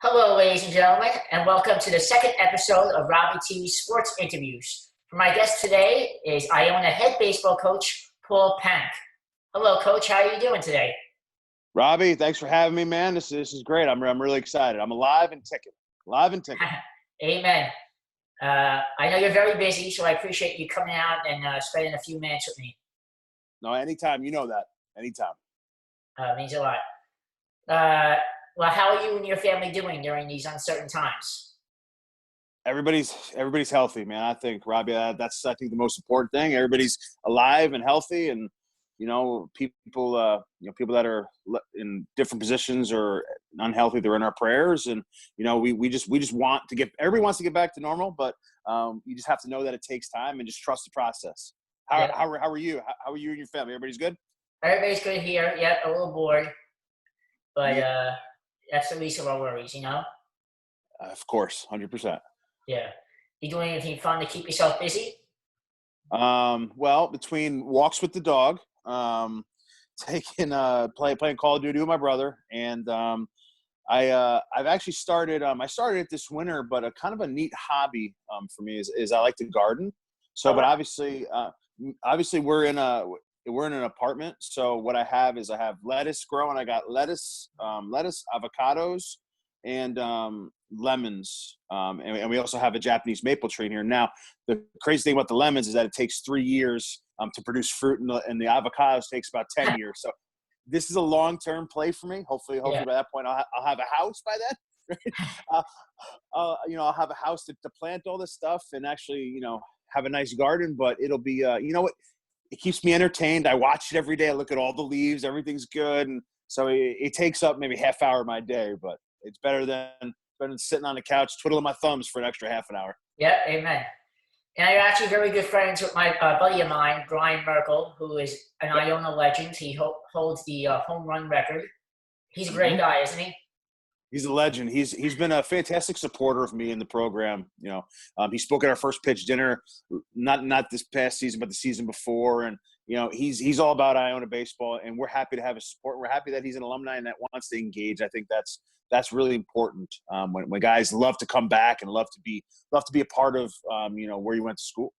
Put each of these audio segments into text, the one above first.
Hello, ladies and gentlemen, and welcome to the second episode of Robbie TV's Sports Interviews. My guest today is Iona Head Baseball coach Paul Panik. Hello, coach. How are you doing today? Robbie, thanks for having me, man. This is great. I'm really excited. I'm alive and ticking. Alive and ticking. Amen. I know you're very busy, so I appreciate you coming out and spending a few minutes with me. No, anytime. You know that. Anytime. Means a lot. Uh, well, how are you and your family doing during these uncertain times? Everybody's healthy, man. I think, Robbie, that's I think the most important thing. Everybody's alive and healthy, and people that are in different positions or unhealthy, they're in our prayers. And we just want to get everybody wants to get back to normal, but you just have to know that it takes time and just trust the process. How Yep. how are you? How are you and your family? Everybody's good? Everybody's good here. Yep, a little bored, but Yeah, that's the least of our worries, of course, 100%. Yeah. You doing anything fun to keep yourself busy? Well, between walks with the dog, taking playing Call of Duty with my brother, and I've actually started. I started it this winter, but a kind of a neat hobby for me is I like to garden. So, Oh, but wow. obviously we're in an apartment. So what I have lettuce growing. I got lettuce, avocados, and lemons. And we also have a Japanese maple tree in here. Now, the crazy thing about the lemons is that it takes 3 years to produce fruit, and the avocados takes about 10 years. So this is a long-term play for me. Yeah. Hopefully by that point I'll have a house by then. Right? I'll have a house to plant all this stuff and actually, have a nice garden. But it'll be, what it keeps me entertained. I watch it every day. I look at all the leaves. Everything's good, and so it takes up maybe half hour of my day. But it's better than sitting on the couch twiddling my thumbs for an extra half an hour. Yeah, amen. And you're actually very good friends with my buddy of mine, Brian Merkel, who is an Yep. Iona legend. He holds the home run record. He's a great Hmm. guy, isn't he? He's a legend. He's been a fantastic supporter of me in the program. He spoke at our first pitch dinner, not this past season, but the season before. And he's all about Iona baseball, and we're happy to have his support. We're happy that he's an alumni and that wants to engage. I think that's really important when guys love to come back and love to be a part of where you went to school.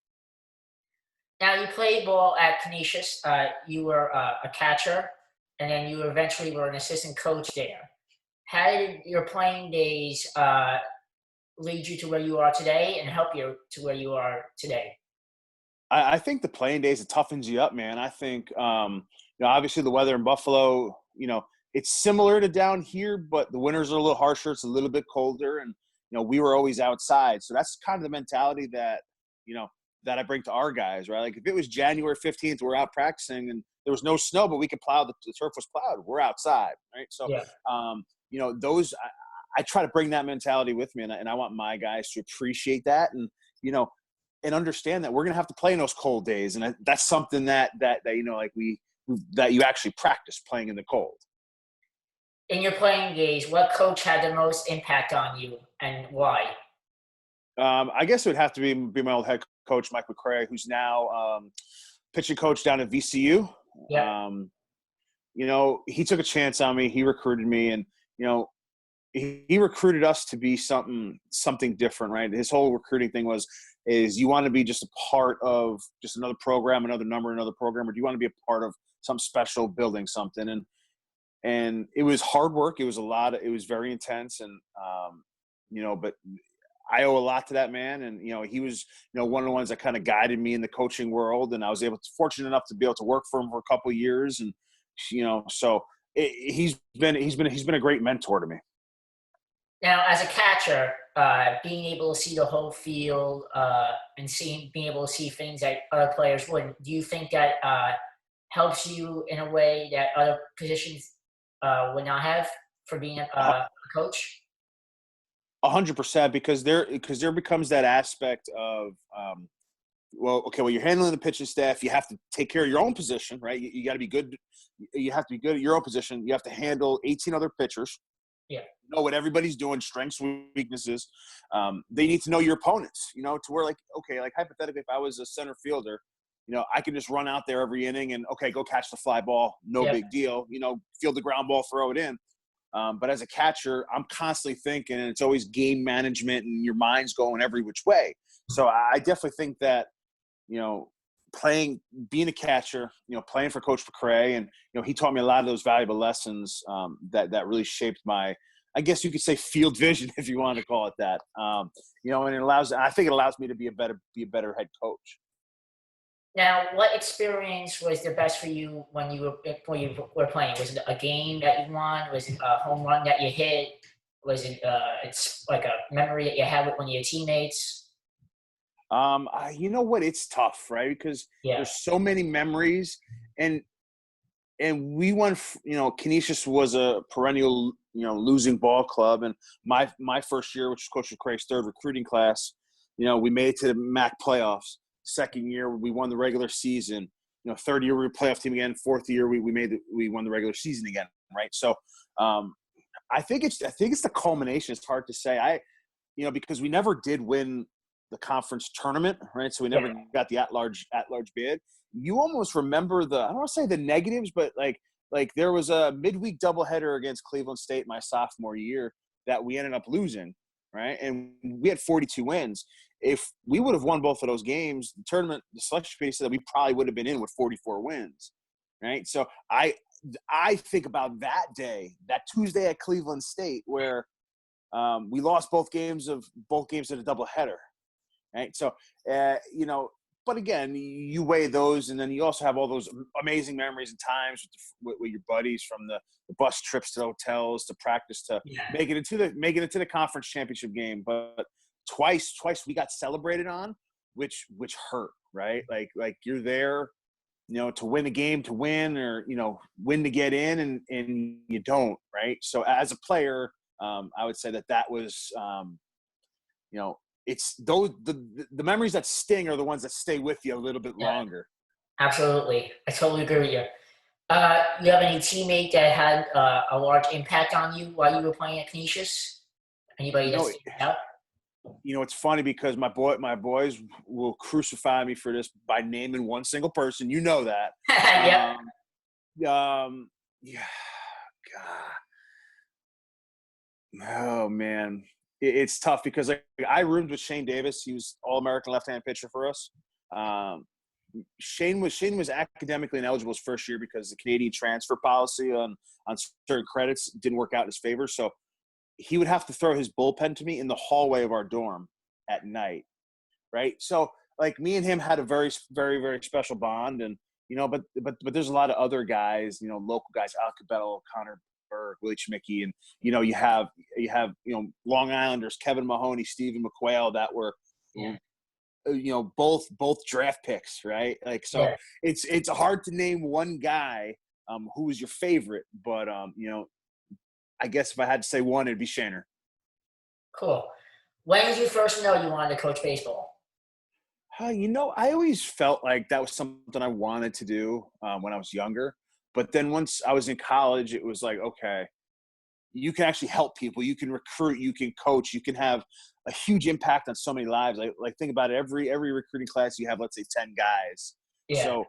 Now, you played ball at Canisius. You were a catcher, and then you eventually were an assistant coach there. How did your playing days lead you to where you are today and help you to where you are today? I think the playing days, it toughens you up, man. I think, obviously the weather in Buffalo, it's similar to down here, but the winters are a little harsher. It's a little bit colder, and we were always outside, so that's kind of the mentality you know that I bring to our guys, right? Like if it was January 15th, we're out practicing and there was no snow, but we could plow the turf was plowed. We're outside, right? So, Yeah. those I try to bring that mentality with me, and I want my guys to appreciate that, and you know and understand that we're going to have to play in those cold days. And that's something like that you actually practice playing in the cold. In your playing days, what coach had the most impact on you and why? I guess it would have to be my old head coach, Mike McCray, who's now pitching coach down at VCU. Yeah. Um, he took a chance on me. He recruited me, and you know, he recruited us to be something different, right? His whole recruiting thing is you want to be just a part of just another program, another number, another program, or do you want to be a part of something special, building something? And it was hard work. It was it was very intense, and but I owe a lot to that man. And he was one of the ones that kind of guided me in the coaching world, and I was fortunate enough to be able to work for him for a couple of years, and so he's been a great mentor to me. Now, as a catcher, being able to see the whole field and being able to see things that other players wouldn't, do you think that helps you in a way that other positions would not have for being a coach? 100%, because there becomes that aspect of well, you're handling the pitching staff. You have to take care of your own position, right? You got to be good. You have to be good at your own position. You have to handle 18 other pitchers. Yeah. Know what everybody's doing, strengths, weaknesses. They need to know your opponents, to where like hypothetically, if I was a center fielder, I could just run out there every inning and, okay, go catch the fly ball. No Yep. big deal, field the ground ball, throw it in. But as a catcher, I'm constantly thinking, and it's always game management, and your mind's going every which way. So I definitely think that, you know, being a catcher, you know, playing for Coach McCray, and you know, he taught me a lot of those valuable lessons that really shaped my, I guess you could say, field vision, if you want to call it that. You know, and I think it allows me to be a better head coach. Now, what experience was the best for you when you were playing? Was it a game that you won? Was it a home run that you hit? Was it it's like a memory that you had with one of your teammates? You know what? It's tough, right? Because Yeah, there's so many memories, and we won. You know, Canisius was a perennial, you know, losing ball club, and my first year, which was Coach McCray's third recruiting class, you know, we made it to the MAC playoffs. Second year, we won the regular season. You know, third year we were a playoff team again. Fourth year, we won the regular season again, right? So, um, I think it's the culmination. It's hard to say. You know, because we never did win the conference tournament, right? So we never yeah, got the at large bid. You almost remember I don't want to say the negatives, but like there was a midweek doubleheader against Cleveland State my sophomore year that we ended up losing, right? And we had 42 wins. If we would have won both of those games, the selection committee said that we probably would have been in with 44 wins, right? So I think about that day, that Tuesday at Cleveland State, where we lost both games in a doubleheader, right? So, you know, but again, you weigh those, and then you also have all those amazing memories and times with your buddies, from the bus trips to the hotels to practice to yeah, making it to the conference championship game. But twice we got celebrated on, which hurt, right? Like you're there, you know, to win a game, to win, or you know, win to get in, and you don't, right? So as a player, I would say that was, you know, it's those the memories that sting are the ones that stay with you a little bit yeah. longer. Absolutely, I totally agree with you. You have any teammate that had a large impact on you while you were playing at Canisius? Anybody You that know, sticks out? it's funny because my boys will crucify me for this by naming one single person. You know that. Yep. Yeah. God. Oh man, it's tough because like I roomed with Shane Davis. He was All-American left-handed pitcher for us. Um, Shane was academically ineligible his first year because the Canadian transfer policy on certain credits didn't work out in his favor. So he would have to throw his bullpen to me in the hallway of our dorm at night, right? So like me and him had a very very very special bond, and you know, but there's a lot of other guys, you know, local guys, Al Cabello, Connor Berg, Willie Schmicky, and you know, you have Long Islanders, Kevin Mahoney, Stephen McQuail, that were, Yeah, you know, both draft picks, right? Like, so yeah, it's hard to name one guy who was your favorite, but you know, I guess if I had to say one, it'd be Shanner. cool. When did you first know you wanted to coach baseball? You know, I always felt like that was something I wanted to do when I was younger. But then once I was in college, it was like, okay, you can actually help people. You can recruit. You can coach. You can have a huge impact on so many lives. Like think about it. Every recruiting class, you have, let's say, 10 guys. Yeah, So,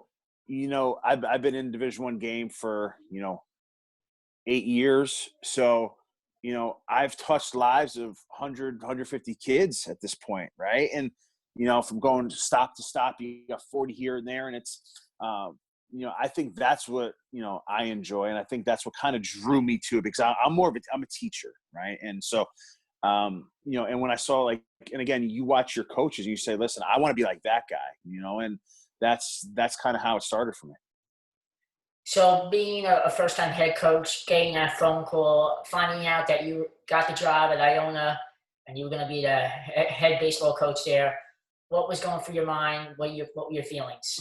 you know, I've been in Division One game for, you know, 8 years. So, you know, I've touched lives of 150 kids at this point, right? And, you know, from going stop to stop, you got 40 here and there. And it's, you know, I think that's what, you know, I enjoy. And I think that's what kind of drew me to it, because I'm a teacher, right? And so, you know, and when I saw, like, and again, you watch your coaches and you say, listen, I want to be like that guy, you know, and that's kind of how it started for me. so being a first-time head coach, getting that phone call, finding out that you got the job at Iona and you were going to be the head baseball coach there, what was going through your mind? What were your feelings?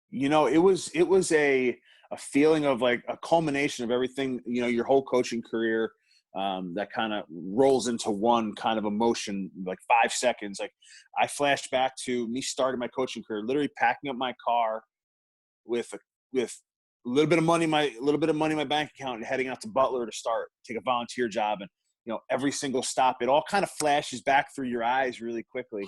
You know, it was a feeling of like a culmination of everything, you know, your whole coaching career, that kind of rolls into one kind of emotion, like 5 seconds. Like I flashed back to me starting my coaching career, literally packing up my car with a little bit of money in my bank account and heading out to Butler to take a volunteer job. And, you know, every single stop, it all kind of flashes back through your eyes really quickly.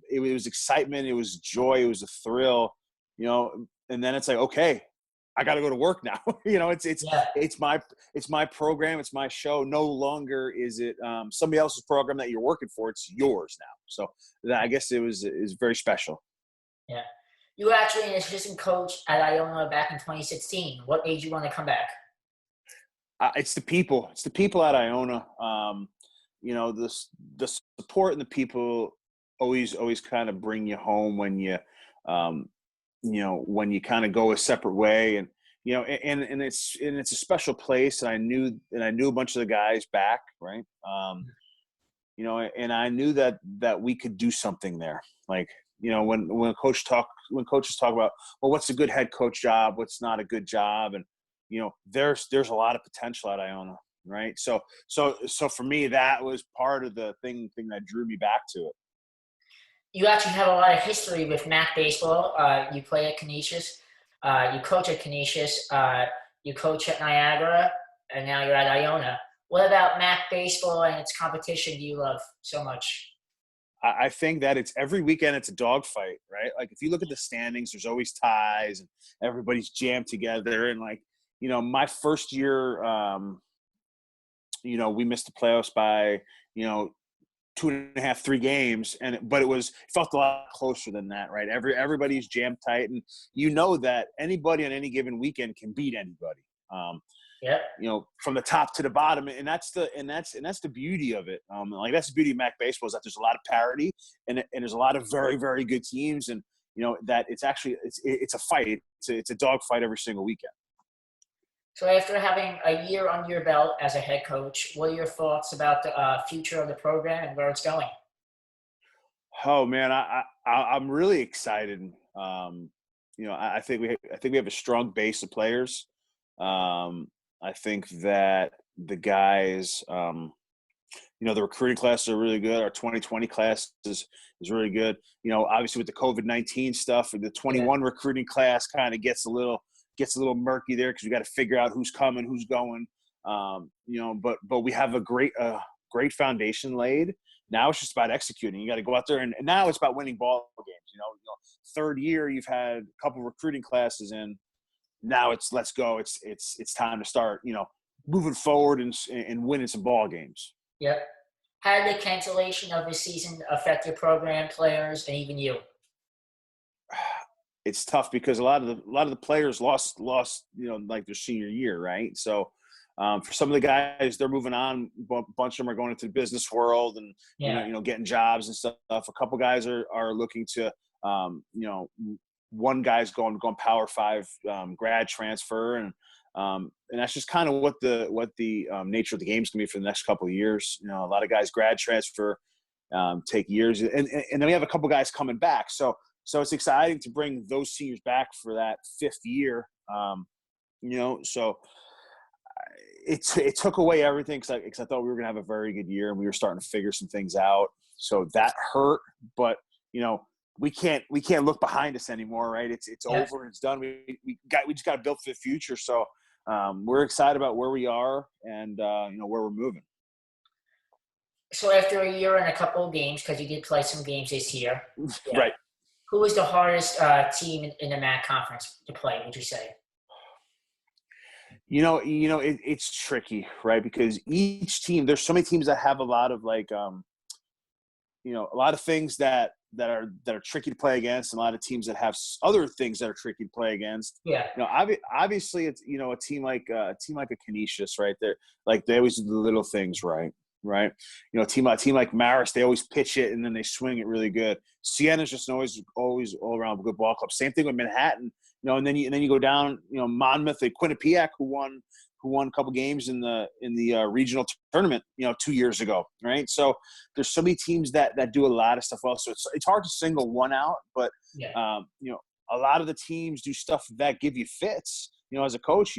It was excitement. It was joy. It was a thrill, you know, and then it's like, okay, I got to go to work now. Yeah. It's my program. It's my show. No longer is it somebody else's program that you're working for. It's yours now. So I guess is very special. Yeah. You were actually an assistant coach at Iona back in 2016. What made you want to come back? It's the people. It's the people at Iona. The support and the people always kind of bring you home when um, when you kind of go a separate way, and it's a special place. And I knew a bunch of the guys back, right? And I knew that we could do something there. Like, when coaches talk about, well, what's a good head coach job, what's not a good job, and there's a lot of potential at Iona, right? So for me, that was part of the thing that drew me back to it. You actually have a lot of history with Mac Baseball. You play at Canisius. You coach at Canisius. You coach at Niagara, and now you're at Iona. What about Mac Baseball and its competition do you love so much? I think that it's every weekend it's a dogfight, right? Like if you look at the standings, there's always ties and everybody's jammed together. And like, my first year, we missed the playoffs by, 2.5, 3 games. But it felt a lot closer than that, right? Everybody's jammed tight, and that anybody on any given weekend can beat anybody. Yeah. From the top to the bottom, and that's the beauty of it. Like that's the beauty of Mac Baseball is that there's a lot of parity, and there's a lot of very, very good teams, and that it's actually it's a fight. It's a dog fight every single weekend. So after having a year under your belt as a head coach, what are your thoughts about the future of the program and where it's going? Oh man, I'm really excited. I think we have a strong base of players. I think that the guys, the recruiting classes are really good. Our 2020 class is really good. Obviously with the COVID-19 stuff, the 21 recruiting class kind of gets a little murky there because we got to figure out who's coming, who's going. But we have a great foundation laid. Now it's just about executing. You got to go out there, and now it's about winning ball games. Third year you've had a couple recruiting classes in. Now it's let's go. It's time to start. Moving forward and winning some ball games. Yep. How did the cancellation of the season affect your program, players, and even you? It's tough because a lot of the players lost like their senior year, right? So for some of the guys, they're moving on. A bunch of them are going into the business world and getting jobs and stuff. A couple guys are looking to one guy's going Power 5 grad transfer, and that's just kind of what the nature of the game's gonna be for the next couple of years. A lot of guys grad transfer, take years, and then we have a couple guys coming back. So it's exciting to bring those seniors back for that 5th year. So it took away everything because I thought we were gonna have a very good year and we were starting to figure some things out. So that hurt, but we can't look behind us anymore, right? It's over. It's done. We just got to build for the future. So we're excited about where we are and where we're moving. So after a year and a couple of games, because you did play some games this year, Right? Who was the hardest team in the MAC conference to play? Would you say? It's tricky, right? Because each team, there's so many teams that have a lot of like a lot of things that are tricky to play against, and a lot of teams that have other things that are tricky to play against. Yeah. Obviously it's a team like a Canisius, right? There, like they always do the little things right. A team like Marist, they always pitch it and then they swing it really good. Siena's just always all around a good ball club. Same thing with Manhattan, and then you go down, Monmouth and Quinnipiac who won a couple games in the regional tournament, 2 years ago, right? So there's so many teams that do a lot of stuff well. So it's hard to single one out, but a lot of the teams do stuff that give you fits. As a coach,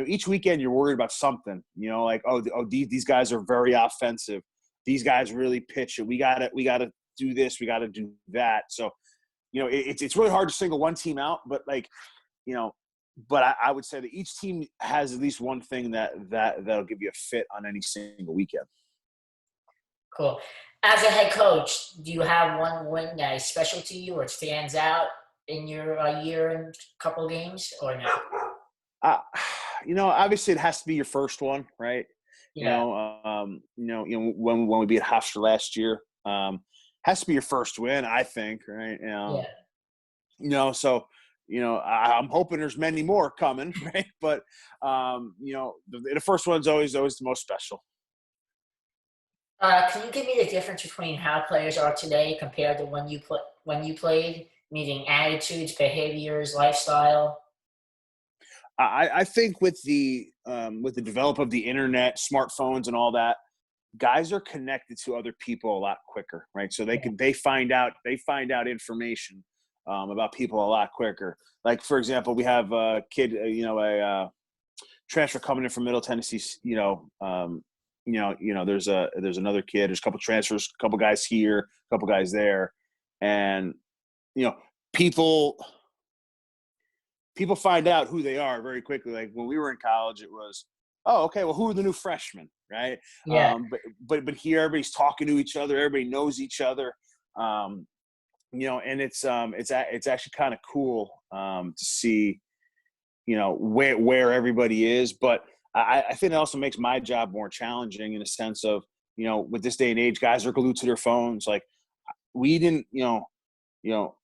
each weekend you're worried about something. Like these guys are very offensive. These guys really pitch it. We gotta do this. We gotta do that. So it's really hard to single one team out, but But I would say that each team has at least one thing that'll give you a fit on any single weekend. Cool. As a head coach, do you have one win that is special to you or it stands out in your year and couple of games or no? Uh, obviously it has to be your first one, right? Yeah, When we beat Hofstra last year, has to be your first win, I think, right? yeah. So I'm hoping there's many more coming, right? But the first one's always the most special. Can you give me the difference between how players are today compared to when you played, meaning attitudes, behaviors, lifestyle? I think with the develop of the internet, smartphones, and all that, guys are connected to other people a lot quicker, right? So Yeah, they find out information about people a lot quicker. Like for example, we have a kid, a transfer coming in from Middle Tennessee. There's another kid. There's a couple transfers, a couple guys here, a couple guys there, and you know people find out who they are very quickly. Like when we were in college, it was, oh, okay, well, who are the new freshmen, right? yeah. But here everybody's talking to each other, everybody knows each other, and it's actually kind of cool to see, where everybody is. But I think it also makes my job more challenging in a sense of, with this day and age, guys are glued to their phones. Like we didn't, you know,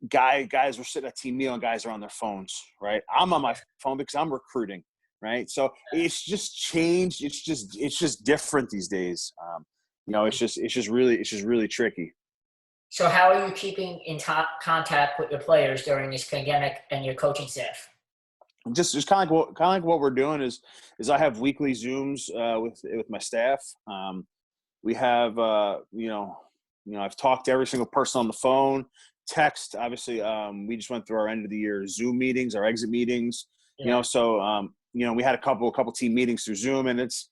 guys were sitting at team meal and guys are on their phones, right? I'm on my phone because I'm recruiting, right? So it's just changed. It's just different these days. It's just really tricky. So, how are you keeping in contact with your players during this pandemic and your coaching staff? Just kind of like what we're doing is I have weekly Zooms with my staff. We have I've talked to every single person on the phone, text. Obviously, we just went through our end of the year Zoom meetings, our exit meetings. Yeah, We had a couple team meetings through Zoom, and it's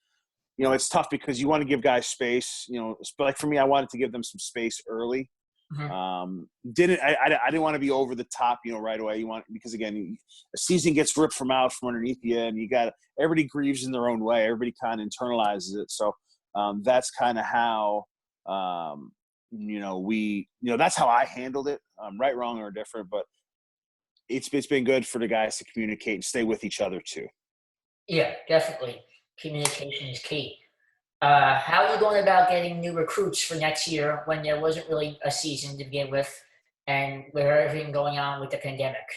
tough because you want to give guys space. But like for me, I wanted to give them some space early. mhm. Didn't I didn't want to be over the top, right away. You want, because again, a season gets ripped from underneath you, and everybody grieves in their own way. Everybody kind of internalizes it. So that's kind of how that's how I handled it. Right, wrong, or different, but it's been good for the guys to communicate and stay with each other too. Yeah, definitely. Communication is key. How are you going about getting new recruits for next year when there wasn't really a season to begin with, and with everything going on with the pandemic?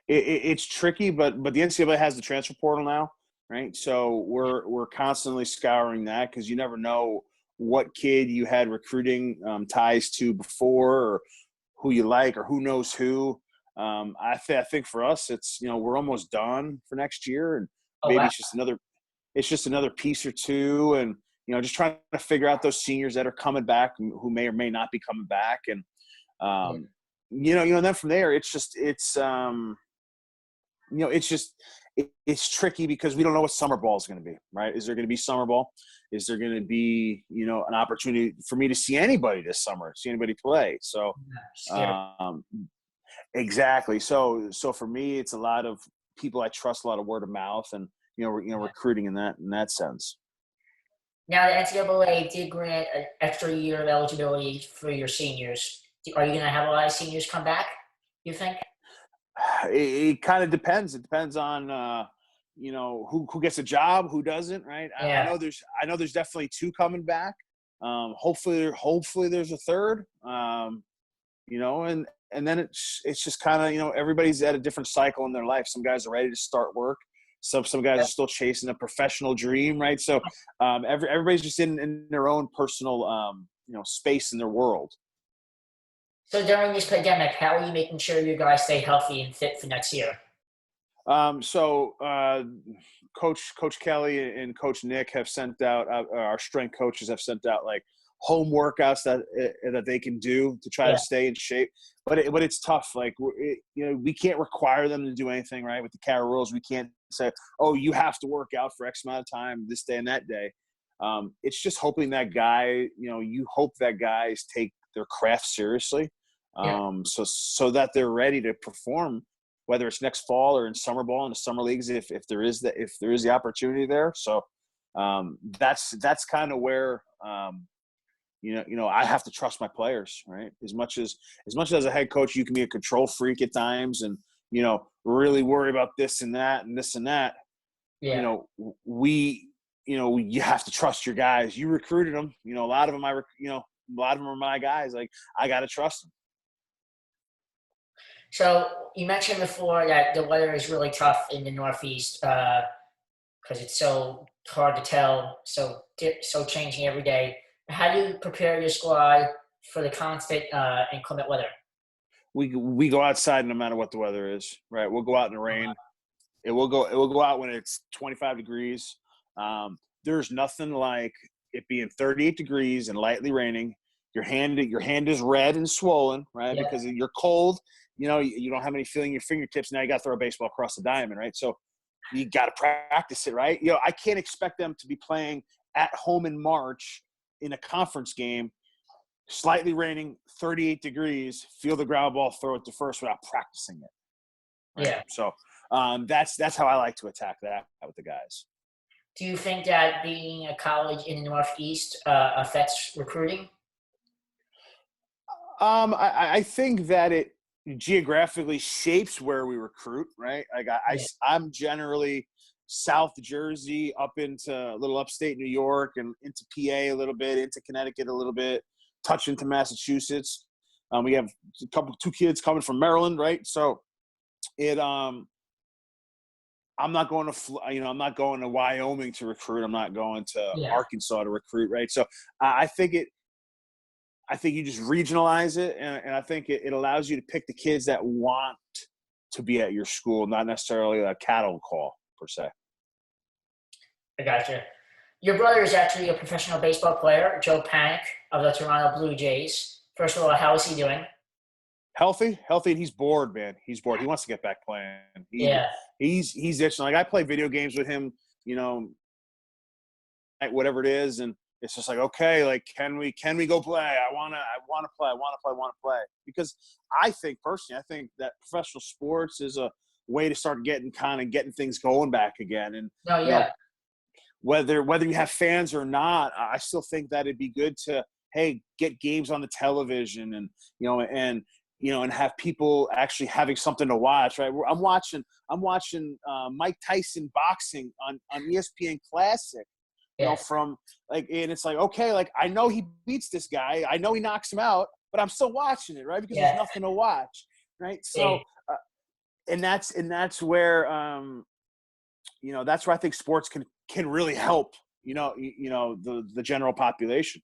It's tricky, but the NCAA has the transfer portal now, right? So we're constantly scouring that because you never know what kid you had recruiting ties to before, or who you like, or who knows who. I think for us, it's we're almost done for next year, and Oh maybe wow, it's just another piece or two, and just trying to figure out those seniors that are coming back, who may or may not be coming back, and yeah, and then from there, it's tricky because we don't know what summer ball is going to be, right? Is there going to be summer ball? Is there going to be, an opportunity for me to see anybody this summer, see anybody play? So, yeah, scary. um, exactly. So for me, it's a lot of people I trust, a lot of word of mouth, and, Yeah. recruiting in that sense. Now the NCAA did grant an extra year of eligibility for your seniors. Are you going to have a lot of seniors come back? You think? It kind of depends. It depends on, who gets a job, who doesn't, right? I Yeah. know there's definitely two coming back. Hopefully there's a third. And then it's just kind of, everybody's at a different cycle in their life. Some guys are ready to start work. Some guys are still chasing a professional dream, right? So everybody's just in their own personal space in their world. So during this pandemic, how are you making sure you guys stay healthy and fit for next year? So Coach Kelly and Coach Nick have sent out, our strength coaches have sent out like home workouts that they can do to try to Yeah. stay in shape. But it's tough. Like we can't require them to do anything, right? With the CARA rules, we can't say, oh, you have to work out for X amount of time this day and that day. It's just hoping that you hope that guys take their craft seriously, Yeah. so that they're ready to perform, whether it's next fall or in summer ball in the summer leagues, if there is the opportunity there. So that's kind of where I have to trust my players, right? As much as a head coach, you can be a control freak at times, and really worry about this and that and this and that. Yeah. You have to trust your guys. You recruited them. A lot of them a lot of them are my guys. Like, I got to trust them. So you mentioned before that the weather is really tough in the Northeast because it's so hard to tell, so changing every day. How do you prepare your squad for the constant inclement weather? We go outside no matter what the weather is, right? We'll go out in the rain. It will go out when it's 25 degrees. There's nothing like it being 38 degrees and lightly raining. Your hand is red and swollen, right? Yeah. Because you're cold. You don't have any feeling in your fingertips. Now you got to throw a baseball across the diamond, right? So you got to practice it, right? I can't expect them to be playing at home in March in a conference game, slightly raining, 38 degrees, feel the ground ball, throw it to first without practicing it. Right? Yeah. So that's how I like to attack that with the guys. Do you think that being a college in the Northeast affects recruiting? I think that it geographically shapes where we recruit, right? Like I'm generally South Jersey up into a little upstate New York and into PA a little bit, into Connecticut a little bit, touch into Massachusetts. We have two kids coming from Maryland, right? So I'm not going I'm not going to Wyoming to recruit. I'm not going to Arkansas to recruit, right? So I think you just regionalize it, and I think it allows you to pick the kids that want to be at your school, not necessarily a cattle call per se. I gotcha. Your brother is actually a professional baseball player, Joe Panik of the Toronto Blue Jays. First of all, how is he doing? Healthy, and he's bored, man. He's bored. He wants to get back playing. He's itching. Like, I play video games with him, whatever it is, and it's just like, okay, like, can we go play? I want to play. Because I think that professional sports is a way to start getting things going back again. And whether you have fans or not, I still think that it'd be good to, hey, get games on the television and have people actually having something to watch, right? I'm watching Mike Tyson boxing on ESPN Classic. From like, and it's like, okay, like, I know he beats this guy, I know he knocks him out, but I'm still watching it, right? Because there's nothing to watch, right? So, and that's where, that's where I think sports can really help, the general population.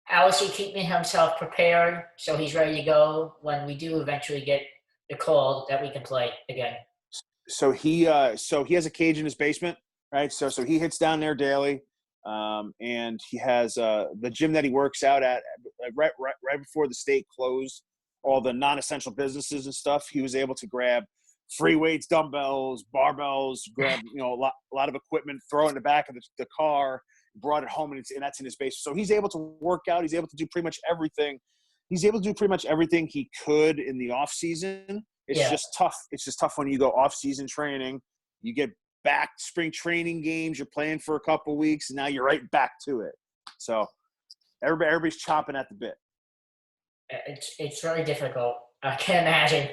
How is he keeping himself prepared so he's ready to go when we do eventually get the call that we can play again? So he has a cage in his basement. Right, so he hits down there daily, and he has the gym that he works out at right before the state closed all the non-essential businesses and stuff. He was able to grab free weights, dumbbells, barbells, grab a lot of equipment, throw it in the back of the car, brought it home, and that's in his basement. So he's able to work out. He's able to do pretty much everything. He's able to do pretty much everything he could in the off season. It's just tough. It's just tough when you go off season training. You get back spring training games, you're playing for a couple of weeks, and now you're right back to it. So everybody's chomping at the bit. It's very difficult. I can't imagine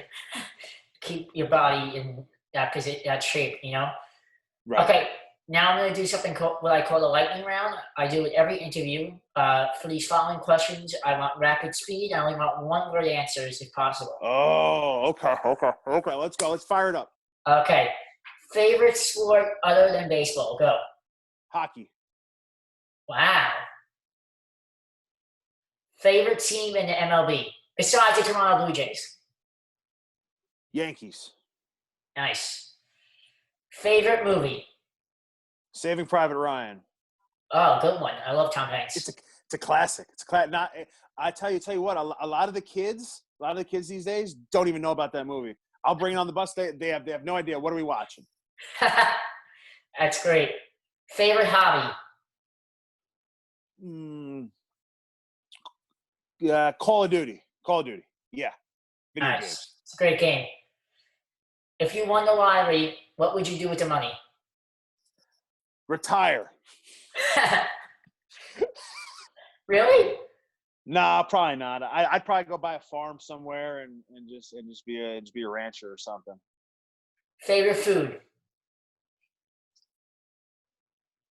keep your body in that shape, Right. Okay, now I'm going to do something what I call the lightning round. I do it every interview. For these following questions, I want rapid speed. I only want one-word answers if possible. Oh, okay. Let's go. Let's fire it up. Okay. Favorite sport other than baseball? Go. Hockey. Wow. Favorite team in the MLB besides the Toronto Blue Jays? Yankees. Nice. Favorite movie? Saving Private Ryan. Oh, good one. I love Tom Hanks. It's a classic. It's a classic. I tell you what. A lot of the kids these days don't even know about that movie. I'll bring it on the bus. They have no idea. What are we watching? That's great. Favorite hobby? Call of Duty. Yeah. Video nice. games. It's a great game. If you won the lottery, what would you do with the money? Retire. Really? Nah, probably not. I'd probably go buy a farm somewhere and just be a rancher or something. Favorite food?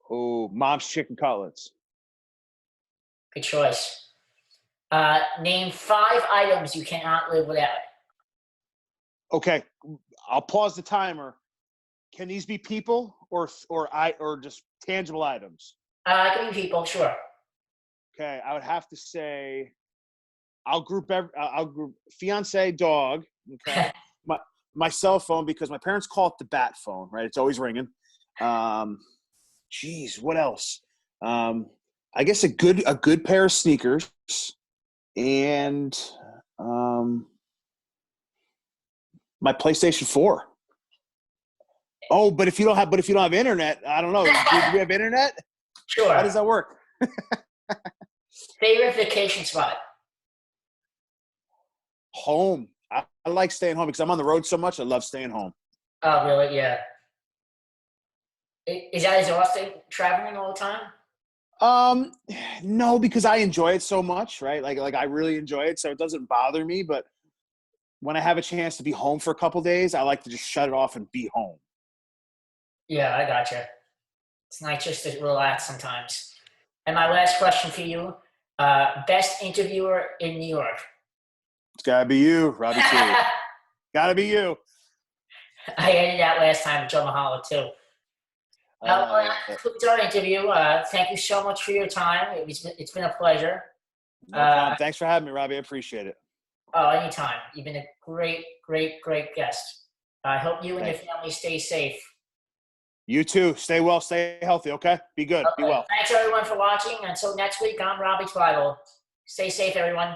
Oh, mom's chicken cutlets. Good choice. Name 5 items you cannot live without. Okay, I'll pause the timer. Can these be people or just tangible items? Give me people, sure. Okay, I would have to say I'll group fiance, dog. Okay, my my cell phone because my parents call it the bat phone. Right, it's always ringing. Geez, what else? Um, I guess a good pair of sneakers and um, my PlayStation 4. Oh, but if you don't have internet, I don't know. Do we have internet? How Sure. does that work? Favorite vacation spot? Home. I like staying home because I'm on the road so much. I love staying home. Oh, really? Yeah. Is that exhausting, traveling all the time? Um, no, because I enjoy it so much, right? Like I really enjoy it, so it doesn't bother me. But when I have a chance to be home for a couple days, I like to just shut it off and be home. Yeah, I gotcha. It's nice just to relax sometimes. And my last question for you: best interviewer in New York? It's gotta be you, Robbie T. I Gotta be you. edited that last time with Joe Mahala too. I love That it. concludes our interview. Thank you so much for your time. It's been a pleasure. No Uh, problem. Thanks for having me, Robbie. I appreciate it. oh, anytime. You've been a great, great, great guest. I hope you and your Thank you. family stay safe. You too. Stay well. Stay healthy. Okay. Be good. Be Okay. well. Thanks everyone for watching. Until next week, I'm Robbie Twyble. Stay safe, everyone.